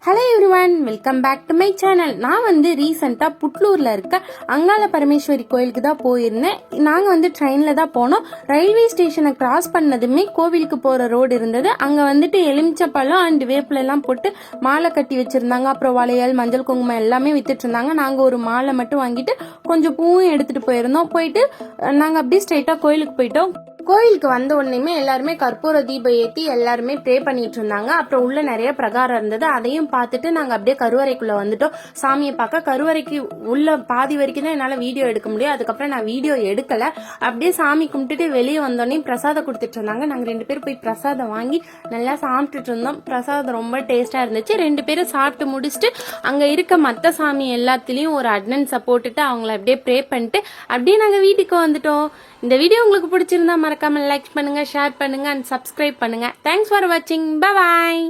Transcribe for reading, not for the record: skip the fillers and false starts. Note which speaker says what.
Speaker 1: Hello everyone, welcome back to my channel. நான் ரீசெண்டாக புட்லூரில் இருக்க அங்காள பரமேஸ்வரி கோயிலுக்கு தான் போயிருந்தேன். நாங்கள் ட்ரெயினில் தான் போனோம். ரயில்வே ஸ்டேஷனை கிராஸ் பண்ணதுமே கோவிலுக்கு போகிற ரோடு இருந்தது. அங்கே எலுமிச்சப்பழம் அண்ட் வேப்பிலெல்லாம் போட்டு மாலை கட்டி வச்சுருந்தாங்க. அப்புறம் வளையல், மஞ்சள், குங்குமம் எல்லாமே வித்துட்டு இருந்தாங்க. நாங்கள் ஒரு மாலை மட்டும் வாங்கிட்டு கொஞ்சம் பூவும் எடுத்துகிட்டு போயிருந்தோம். போயிட்டு நாங்கள் அப்படியே ஸ்ட்ரைட்டாக கோயிலுக்கு போயிட்டோம். கோயிலுக்கு வந்த உடனேயுமே எல்லாருமே கற்பூர தீபம் ஏற்றி எல்லாருமே ப்ரே பண்ணிட்டு இருந்தாங்க. அப்புறம் உள்ள நிறைய பிரகாரம் இருந்தது. அதையும் பார்த்துட்டு நாங்கள் அப்படியே கருவறைக்குள்ள வந்துட்டோம் சாமியை பார்க்க. கருவறைக்கு உள்ள பாதி வரைக்கும் தான் என்னால் வீடியோ எடுக்க முடியும். அதுக்கப்புறம் நான் வீடியோ எடுக்கல. அப்படியே சாமி கும்பிட்டுட்டு வெளியே வந்தோடனே பிரசாதம் கொடுத்துட்டு இருந்தாங்க. நாங்கள் 2 பேரும் போய் பிரசாதம் வாங்கி நல்லா சாப்பிட்டுட்டு இருந்தோம். பிரசாதம் ரொம்ப டேஸ்டா இருந்துச்சு. 2 பேரும் சாப்பிட்டு முடிச்சுட்டு அங்கே இருக்க மற்ற சாமி எல்லாத்துலேயும் ஒரு அட்டனன்ஸை போட்டுட்டு அவங்கள அப்படியே ப்ரே பண்ணிட்டு அப்படியே நாங்கள் வீட்டுக்கு வந்துட்டோம். இந்த வீடியோ உங்களுக்கு பிடிச்சிருந்தா மறக்காம லைக் பண்ணுங்க, ஷேர் பண்ணுங்க அண்ட் சப்ஸ்கிரைப் பண்ணுங்க. தேங்க்ஸ் ஃபார் வாட்சிங். Bye bye.